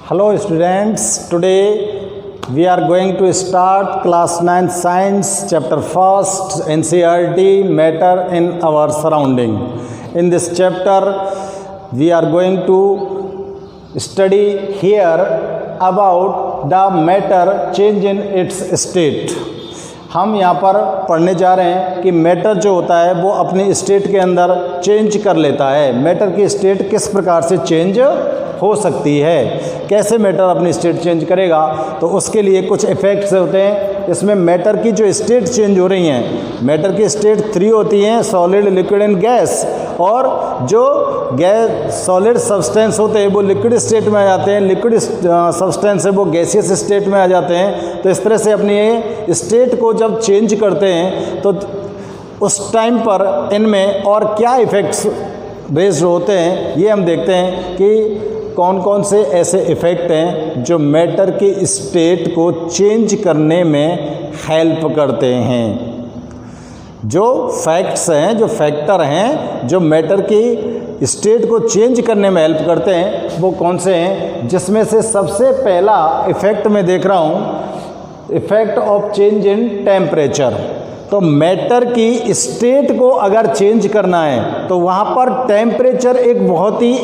Hello students, today we are going to start class 9 science chapter 1st NCERT matter in our surrounding. In this chapter we are going to study here about the matter change in its state. हम यहाँ पर पढ़ने जा रहे हैं कि matter जो होता है वो अपनी स्टेट के अंदर चेंज कर लेता है। मैटर की स्टेट किस प्रकार से चेंज हो सकती है, कैसे मैटर अपनी स्टेट चेंज करेगा, तो उसके लिए कुछ इफ़ेक्ट्स होते हैं। इसमें मैटर की जो स्टेट चेंज हो रही हैं, मैटर की स्टेट 3 होती हैं, सॉलिड, लिक्विड एंड गैस। और जो गैस सॉलिड सब्सटेंस होते हैं वो लिक्विड स्टेट में आ जाते हैं, लिक्विड सब्सटेंस है वो गैसियस स्टेट में आ जाते हैं। तो इस तरह से अपनी स्टेट को जब चेंज करते हैं तो उस टाइम पर इनमें और क्या इफ़ेक्ट्स रेज होते हैं, ये हम देखते हैं कि कौन कौन से ऐसे इफ़ेक्ट हैं जो मैटर की स्टेट को चेंज करने में हेल्प करते हैं। जो फैक्ट्स हैं, जो फैक्टर हैं जो मैटर की स्टेट को चेंज करने में हेल्प करते हैं वो कौन से हैं, जिसमें से सबसे पहला इफ़ेक्ट मैं देख रहा हूँ, effect of change in temperature. तो मैटर की स्टेट को अगर चेंज करना है तो वहाँ पर टेम्परेचर एक बहुत ही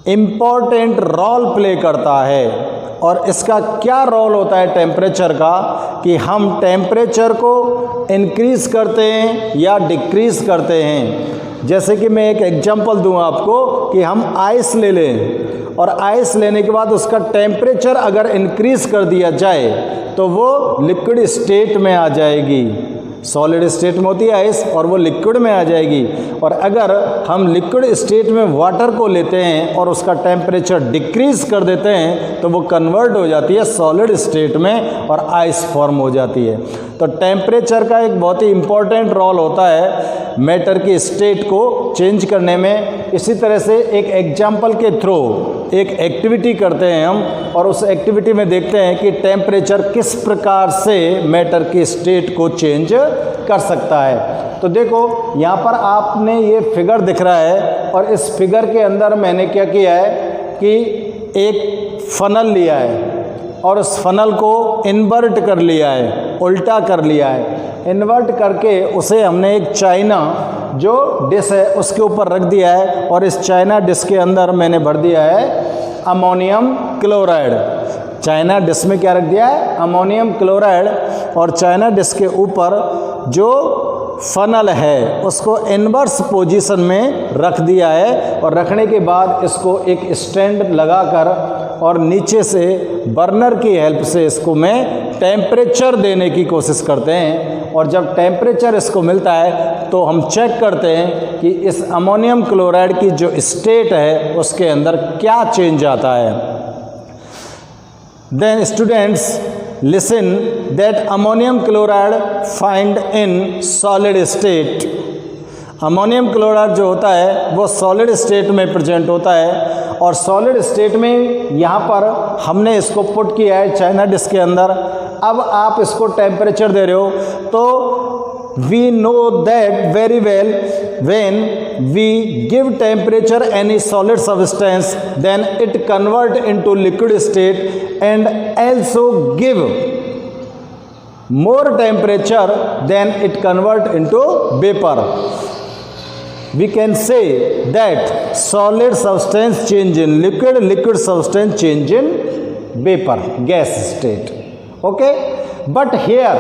इम्पॉर्टेंट रोल प्ले करता है। और इसका क्या रोल होता है टेम्परेचर का, कि हम टेम्परेचर को इंक्रीज़ करते हैं या डिक्रीज़ करते हैं। जैसे कि मैं एक एग्जांपल दूँ आपको कि हम आइस ले लें और आइस लेने के बाद उसका टेम्परेचर अगर इंक्रीज़ कर दिया जाए तो वो लिक्विड स्टेट में आ जाएगी। सॉलिड स्टेट में होती है आइस और वो लिक्विड में आ जाएगी। और अगर हम लिक्विड स्टेट में वाटर को लेते हैं और उसका टेम्परेचर डिक्रीज़ कर देते हैं तो वो कन्वर्ट हो जाती है सॉलिड स्टेट में और आइस फॉर्म हो जाती है। तो टेम्परेचर का एक बहुत ही इम्पॉर्टेंट रोल होता है मैटर की स्टेट को चेंज करने में। इसी तरह से एक एग्जाम्पल के थ्रू एक एक्टिविटी करते हैं हम, और उस एक्टिविटी में देखते हैं कि टेम्परेचर किस प्रकार से मैटर की स्टेट को चेंज कर सकता है। तो देखो यहाँ पर आपने ये फिगर दिख रहा है और इस फिगर के अंदर मैंने क्या किया है कि एक फनल लिया है और उस फनल को इन्वर्ट कर लिया है, उल्टा कर लिया है। इन्वर्ट करके उसे हमने एक चाइना जो डिश है उसके ऊपर रख दिया है और इस चाइना डिश के अंदर मैंने भर दिया है अमोनियम क्लोराइड। चाइना डिश में क्या रख दिया है, अमोनियम क्लोराइड। और चाइना डिश के ऊपर जो फनल है उसको इन्वर्स पोजीशन में रख दिया है और रखने के बाद इसको एक स्टैंड लगाकर और नीचे से बर्नर की हेल्प से इसको मैं टेम्परेचर देने की कोशिश करते हैं। और जब टेम्परेचर इसको मिलता है तो हम चेक करते हैं कि इस अमोनियम क्लोराइड की जो स्टेट है उसके अंदर क्या चेंज आता है। Then students listen that ammonium chloride find in solid state. Ammonium chloride जो होता है वो सॉलिड स्टेट में प्रेजेंट होता है और सॉलिड स्टेट में यहाँ पर हमने इसको पुट किया है चाइना डिश के अंदर। अब आप इसको टेम्परेचर दे रहे हो तो we know that very well when we give temperature any solid substance then it convert into liquid state and also give more temperature then it convert into vapor. We can say that solid substance change in liquid, liquid substance change in vapor, gas state. Okay, but here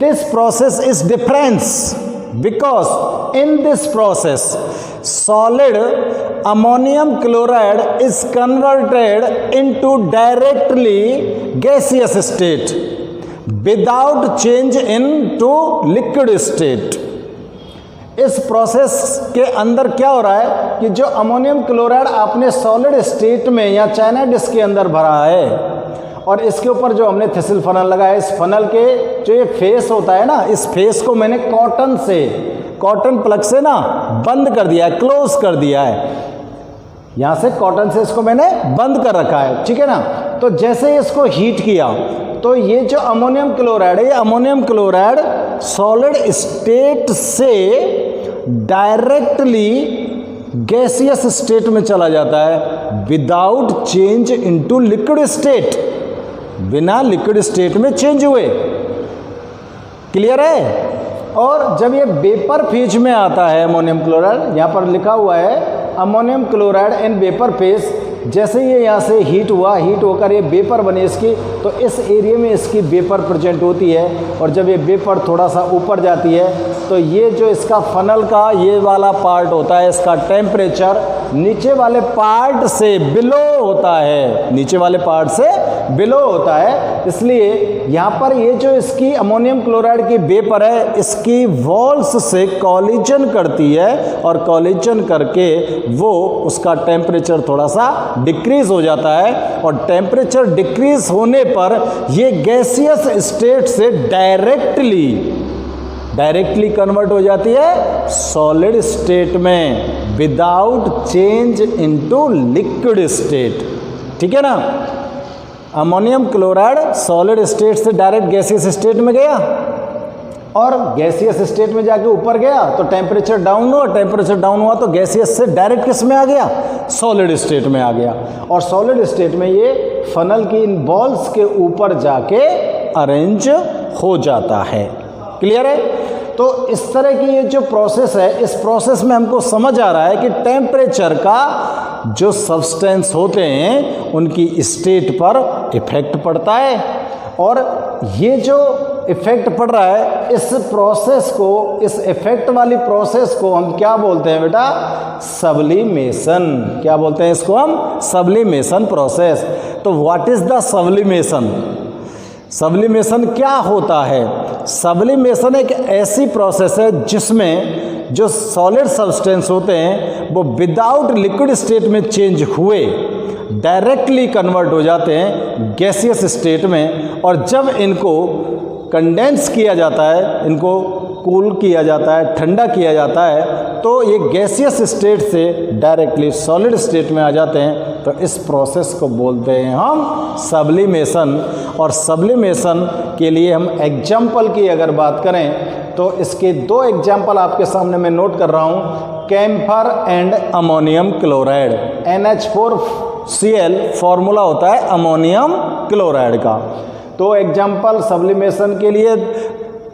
this process is different because in this process solid ammonium chloride is converted into directly gaseous state without change into liquid state. इस process के अंदर क्या हो रहा है कि जो ammonium chloride आपने सॉलिड स्टेट में या चाइना डिश के अंदर भरा है और इसके ऊपर जो हमने थिसिल फनल लगाया है, इस फनल के जो ये फेस होता है ना, इस फेस को मैंने कॉटन प्लग से ना बंद कर दिया है, क्लोज कर दिया है। यहाँ से कॉटन से इसको मैंने बंद कर रखा है, ठीक है ना। तो जैसे इसको हीट किया तो ये जो अमोनियम क्लोराइड है, ये अमोनियम क्लोराइड सॉलिड स्टेट से डायरेक्टली गैसियस स्टेट में चला जाता है without change into liquid state, बिना लिक्विड स्टेट में चेंज हुए। क्लियर है? और जब ये वेपर फेज में आता है अमोनियम क्लोराइड, यहाँ पर लिखा हुआ है ammonium chloride in vapour phase, जैसे ये यहाँ से हीट हुआ, हीट होकर ये वेपर बने इसकी, तो इस एरिया में इसकी वेपर प्रेजेंट होती है। और जब ये वेपर थोड़ा सा ऊपर जाती है तो ये जो इसका फनल का ये वाला पार्ट होता है, इसका टेम्परेचर नीचे वाले पार्ट से बिलो होता है, नीचे वाले पार्ट से बिलो होता है। इसलिए यहाँ पर ये जो इसकी अमोनियम क्लोराइड की वेपर है, इसकी वॉल्स से कॉलिजन करती है और कॉलिजन करके वो उसका टेम्परेचर थोड़ा सा डिक्रीज हो जाता है। और टेम्परेचर डिक्रीज होने पर ये गैसियस स्टेट से डायरेक्टली कन्वर्ट हो जाती है सॉलिड स्टेट में without change into liquid state. ठीक है ना? अमोनियम क्लोराइड सॉलिड स्टेट से डायरेक्ट गैसियस स्टेट में गया और गैसियस स्टेट में जाके ऊपर गया तो टेम्परेचर डाउन हुआ, टेम्परेचर डाउन हुआ तो गैसियस से डायरेक्ट किस में आ गया? सॉलिड स्टेट में आ गया। और सॉलिड स्टेट में ये फनल की इन बॉल्स के ऊपर जाके अरेंज हो जाता है। क्लियर है? तो इस तरह की ये जो प्रोसेस है, इस प्रोसेस में हमको समझ आ रहा है कि टेम्परेचर का जो सब्सटेंस होते हैं उनकी स्टेट पर इफेक्ट पड़ता है। और ये जो इफेक्ट पड़ रहा है, इस प्रोसेस को, इस इफेक्ट वाली प्रोसेस को हम क्या बोलते हैं बेटा? सब्लिमेशन। क्या बोलते हैं इसको हम? Sublimation process. तो what is the sublimation? Sublimation क्या होता है? सब्लिमेशन एक ऐसी प्रोसेस है जिसमें जो सॉलिड सब्सटेंस होते हैं वो विदाउट लिक्विड स्टेट में चेंज हुए डायरेक्टली कन्वर्ट हो जाते हैं गैसियस स्टेट में। और जब इनको कंडेंस किया जाता है, इनको कूल किया जाता है, ठंडा किया जाता है, तो ये गैसियस स्टेट से डायरेक्टली सॉलिड स्टेट में आ जाते हैं। तो इस प्रोसेस को बोलते हैं हम सब्लिमेशन। और सब्लिमेशन के लिए हम एग्जाम्पल की अगर बात करें तो इसके दो एग्जाम्पल आपके सामने मैं नोट कर रहा हूँ। Camphor and ammonium chloride. NH4Cl formula होता है अमोनियम क्लोराइड का। तो एग्जाम्पल सब्लिमेशन के लिए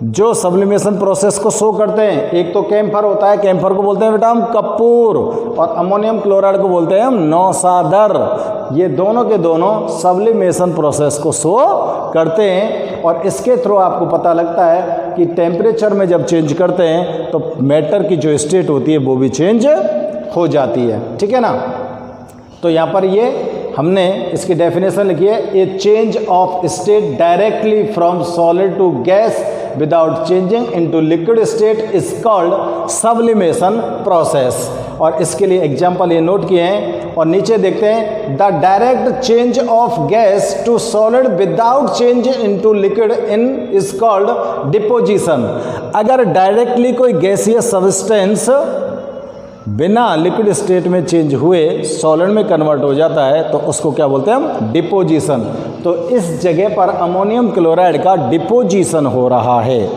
जो सब्लिमेशन प्रोसेस को शो करते हैं, एक तो कैम्फर होता है, कैम्फर को बोलते हैं बेटा हम कपूर, और अमोनियम क्लोराइड को बोलते हैं हम नौसादर। ये दोनों के दोनों सब्लिमेशन प्रोसेस को शो करते हैं। और इसके थ्रू आपको पता लगता है कि टेम्परेचर में जब चेंज करते हैं तो मैटर की जो स्टेट होती है वो भी चेंज हो जाती है। ठीक है ना? तो यहाँ पर ये हमने इसकी डेफिनेशन लिखी है, a change of state directly from solid to gas without changing into liquid state is called sublimation process. और इसके लिए एग्जाम्पल ये नोट किए हैं। और नीचे देखते हैं, the direct change of gas to solid without change into liquid in is called deposition. अगर डायरेक्टली कोई गैसियस सब्सटेंस बिना लिक्विड स्टेट में चेंज हुए सॉलिड में कन्वर्ट हो जाता है तो उसको क्या बोलते हैं हम? डिपोजिशन। तो इस जगह पर अमोनियम क्लोराइड का डिपोजिशन हो रहा है।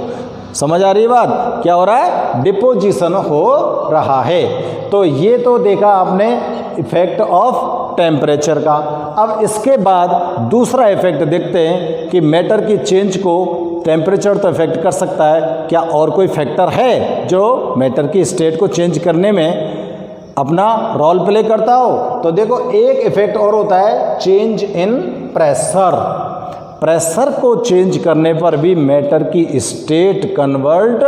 समझ आ रही है बात? क्या हो रहा है? डिपोजिशन हो रहा है। तो ये तो देखा आपने इफेक्ट ऑफ टेम्परेचर का। अब इसके बाद दूसरा इफेक्ट देखते हैं कि मैटर की चेंज को टेम्परेचर तो इफेक्ट कर सकता है, क्या और कोई फैक्टर है जो मैटर की स्टेट को चेंज करने में अपना रोल प्ले करता हो? तो देखो एक इफेक्ट और होता है, चेंज इन प्रेशर। प्रेशर को चेंज करने पर भी मैटर की स्टेट कन्वर्ट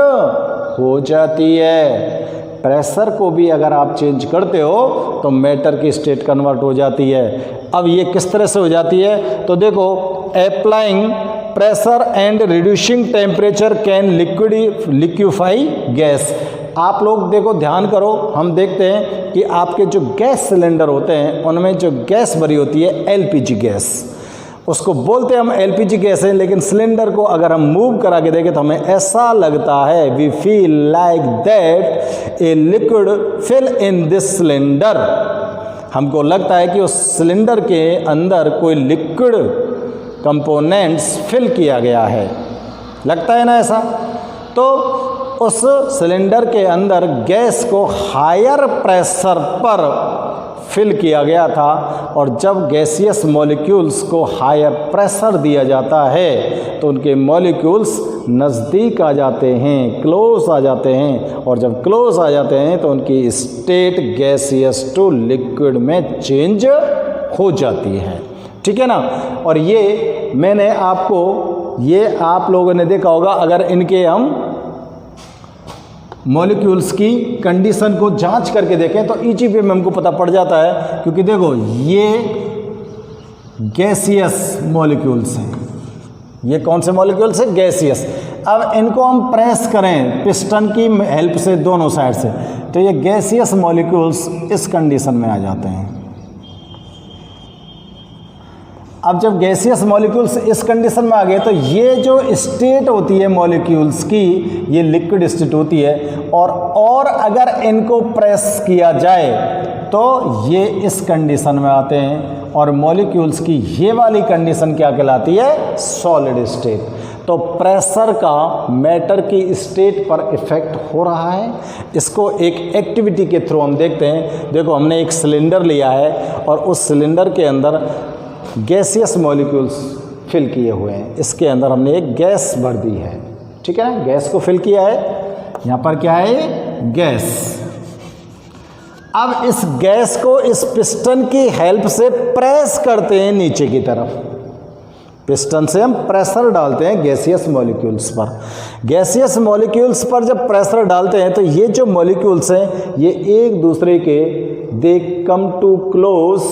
हो जाती है। प्रेशर को भी अगर आप चेंज करते हो तो मैटर की स्टेट कन्वर्ट हो जाती है। अब ये किस तरह से हो जाती है? तो देखो, applying pressure and reducing temperature can liquefy gas. आप लोग देखो, ध्यान करो, हम देखते हैं कि आपके जो गैस सिलेंडर होते हैं उनमें जो गैस भरी होती है LPG गैस, उसको बोलते हैं हम LPG गैस है। लेकिन सिलेंडर को अगर हम मूव करा के देखें तो हमें ऐसा लगता है, we feel like that a liquid fill in this cylinder. हमको लगता है कि उस सिलेंडर के अंदर कोई लिक्विड कंपोनेंट्स फिल किया गया है, लगता है ना ऐसा? तो उस सिलेंडर के अंदर गैस को हायर प्रेशर पर फिल किया गया था, और जब गैसियस मॉलिक्यूल्स को हायर प्रेशर दिया जाता है तो उनके मॉलिक्यूल्स नज़दीक आ जाते हैं, क्लोज आ जाते हैं, और जब क्लोज आ जाते हैं तो उनकी स्टेट गैसियस टू लिक्विड में चेंज हो जाती है। ठीक है ना। और ये मैंने आपको, ये आप लोगों ने देखा होगा, अगर इनके हम मॉलिक्यूल्स की कंडीशन को जांच करके देखें तो इजी वे में हमको पता पड़ जाता है, क्योंकि देखो ये गैसियस मॉलिक्यूल्स हैं, ये कौन से मॉलिक्यूल्स हैं? गैसियस। अब इनको हम प्रेस करें पिस्टन की हेल्प से दोनों साइड से, तो ये गैसियस मॉलिक्यूल्स इस कंडीशन में आ जाते हैं। अब जब गैसियस मॉलिक्यूल्स इस कंडीशन में आ गए तो ये जो स्टेट होती है मॉलिक्यूल्स की, ये लिक्विड स्टेट होती है, और अगर इनको प्रेस किया जाए तो ये इस कंडीशन में आते हैं, और मॉलिक्यूल्स की ये वाली कंडीशन क्या कहलाती है? Solid state. तो प्रेशर का मैटर की स्टेट पर इफेक्ट हो रहा है। इसको एक एक्टिविटी के थ्रू हम देखते हैं। देखो हमने एक सिलेंडर लिया है और उस सिलेंडर के अंदर गैसियस मॉलिक्यूल्स फिल किए हुए हैं, इसके अंदर हमने एक गैस भर दी है। ठीक है, गैस को फिल किया है, यहाँ पर क्या है? गैस। अब इस गैस को इस पिस्टन की हेल्प से प्रेस करते हैं नीचे की तरफ। पिस्टन से हम प्रेशर डालते हैं गैसियस मॉलिक्यूल्स पर। गैसियस मॉलिक्यूल्स पर जब प्रेशर डालते हैं तो ये जो मॉलिक्यूल्स हैं ये एक दूसरे के they come too close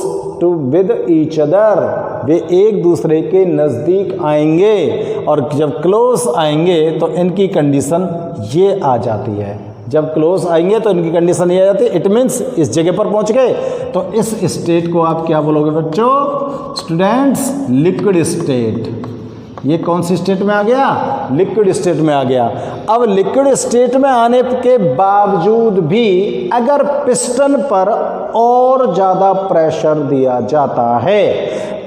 to with each other, वे एक दूसरे के नज़दीक आएंगे, और जब क्लोज आएंगे तो इनकी कंडीशन ये आ जाती है। जब क्लोज आएंगे तो इनकी कंडीशन ये आ जाती है, इट मीन्स इस जगह पर पहुंच गए। तो इस स्टेट को आप क्या बोलोगे बच्चों? Students, liquid state. ये कौन सी स्टेट में आ गया? लिक्विड स्टेट में आ गया। अब लिक्विड स्टेट में आने के बावजूद भी अगर पिस्टन पर और ज़्यादा प्रेशर दिया जाता है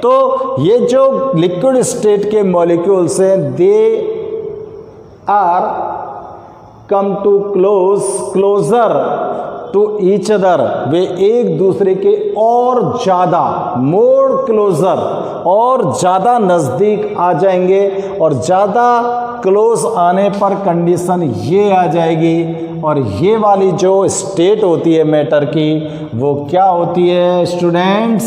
तो ये जो लिक्विड स्टेट के मॉलिक्यूल्स हैं they are come to closer to each other, वे एक दूसरे के और ज़्यादा, मोर क्लोजर, और ज़्यादा नज़दीक आ जाएंगे, और ज़्यादा क्लोज आने पर कंडीशन ये आ जाएगी, और ये वाली जो स्टेट होती है मैटर की वो क्या होती है स्टूडेंट्स?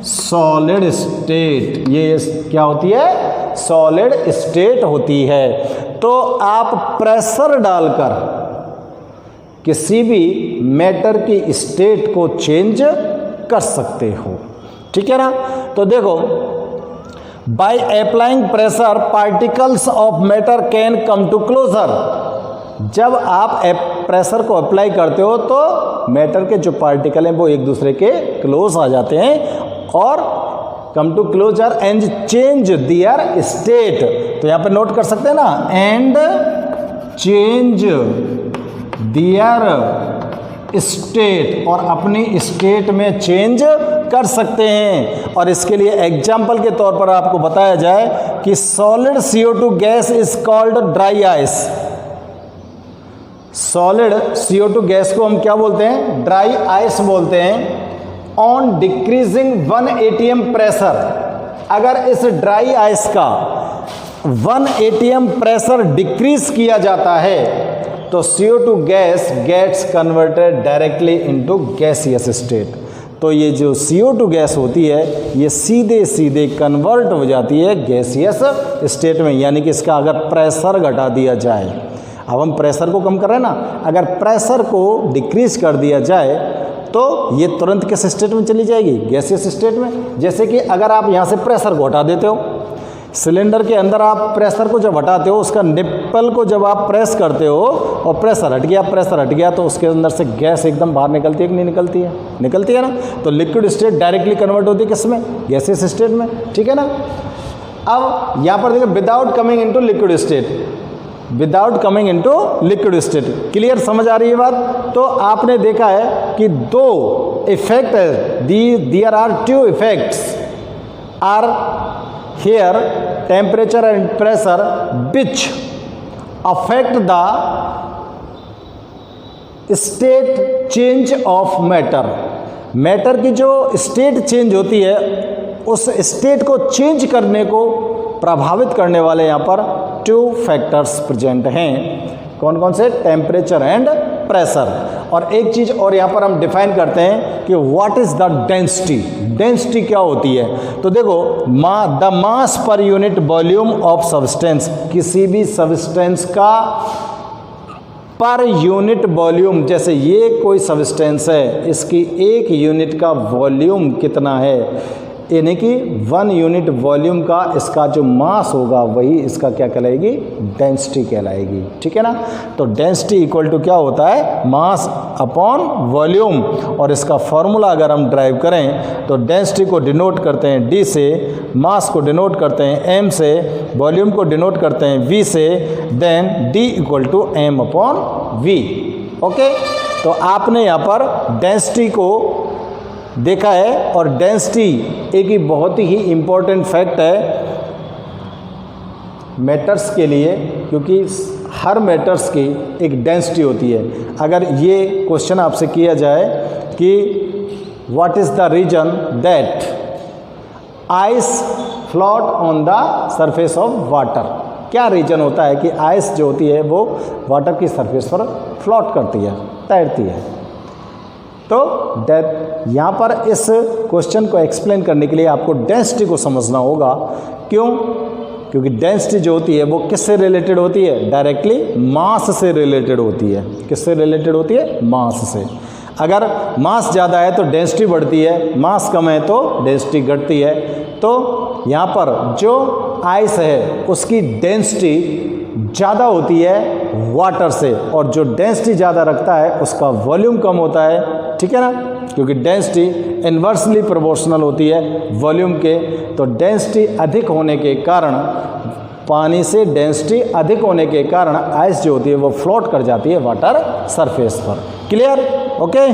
Solid state. ये क्या होती है? सॉलिड स्टेट होती है। तो आप प्रेशर डालकर किसी भी मैटर की स्टेट को चेंज कर सकते हो। ठीक है ना। तो देखो, by applying pressure particles of matter can come to closer. जब आप प्रेशर को अप्लाई करते हो तो मैटर के जो पार्टिकल हैं वो एक दूसरे के क्लोज आ जाते हैं और come to closer and change their state. तो यहाँ पे नोट कर सकते हैं ना, एंड चेंज दियर स्टेट, और अपनी स्टेट में चेंज कर सकते हैं। और इसके लिए एग्जाम्पल के तौर पर आपको बताया जाए कि solid CO2 gas is called dry ice. Solid CO2 gas को हम क्या बोलते हैं? ड्राई आइस बोलते हैं। ऑन डिक्रीजिंग 1 atm प्रेशर, अगर इस ड्राई आइस का 1 atm प्रेशर डिक्रीज किया जाता है तो CO2 gas gets converted directly into gaseous state. तो ये जो CO2 गैस होती है ये सीधे सीधे कन्वर्ट हो जाती है गैसियस स्टेट में, यानी कि इसका अगर प्रेशर घटा दिया जाए, अब हम प्रेशर को कम कर रहे हैं ना, अगर प्रेशर को डिक्रीज कर दिया जाए तो ये तुरंत किस स्टेट में चली जाएगी? गैसियस स्टेट में। जैसे कि अगर आप यहाँ से प्रेशर को हटा देते हो, सिलेंडर के अंदर आप प्रेशर को जब हटाते हो, उसका निप्पल को जब आप प्रेस करते हो और प्रेशर हट गया तो उसके अंदर से गैस एकदम बाहर निकलती है कि नहीं निकलती है? निकलती है ना। तो लिक्विड स्टेट डायरेक्टली कन्वर्ट होती है किस में? गैसियस स्टेट में। ठीक है ना। अब यहाँ पर देखो, without coming into liquid state, without coming into liquid state. Clear समझ आ रही है बात? तो आपने देखा है कि दो इफेक्ट है, there are 2 effects are here, temperature and pressure which affect the state change of matter, matter की जो स्टेट चेंज होती है उस स्टेट को चेंज करने को प्रभावित करने वाले यहाँ पर 2 फैक्टर्स प्रेजेंट हैं। कौन कौन से? Temperature and pressure. और एक चीज़ और यहाँ पर हम डिफाइन करते हैं कि what is the density, density क्या होती है। तो देखो the mass per unit volume of substance, किसी भी सब्सटेंस का पर यूनिट वॉल्यूम, जैसे ये कोई सब्सटेंस है इसकी 1 यूनिट का वॉल्यूम कितना है, यानी कि 1 यूनिट वॉल्यूम का इसका जो मास होगा वही इसका क्या कहलाएगी? डेंसिटी कहलाएगी। ठीक है ना। तो डेंसिटी इक्वल टू क्या होता है? Mass upon volume. और इसका फॉर्मूला अगर हम ड्राइव करें तो डेंसिटी को डिनोट करते हैं D से, मास को डिनोट करते हैं M से, वॉल्यूम को डिनोट करते हैं V से, then D equal to M upon V। Okay, तो आपने यहाँ पर डेंसिटी को देखा है। और डेंसिटी एक ही बहुत ही इम्पोर्टेंट फैक्ट है मैटर्स के लिए, क्योंकि हर मैटर्स की एक डेंसिटी होती है। अगर ये क्वेश्चन आपसे किया जाए कि what is the reason that ice float on the surface of water, क्या रीजन होता है कि आइस जो होती है वो वाटर की सरफेस पर फ्लोट करती है, तैरती है। तो यहाँ पर इस क्वेश्चन को एक्सप्लेन करने के लिए आपको डेंसिटी को समझना होगा। क्यों? क्योंकि डेंसिटी जो होती है वो किससे रिलेटेड होती है? डायरेक्टली मास से रिलेटेड होती है। किससे रिलेटेड होती है? मास से। अगर मास ज़्यादा है तो डेंसिटी बढ़ती है, मास कम है तो डेंसिटी घटती है। तो यहाँ पर जो आइस है उसकी डेंसिटी ज़्यादा होती है वाटर से, और जो डेंसिटी ज़्यादा रखता है उसका वॉल्यूम कम होता है। ठीक है ना, क्योंकि डेंसिटी इन्वर्सली प्रोपोर्शनल होती है वॉल्यूम के। तो डेंसिटी अधिक होने के कारण, पानी से डेंसिटी अधिक होने के कारण आइस जो होती है वो फ्लोट कर जाती है वाटर सरफेस पर। क्लियर? ओके।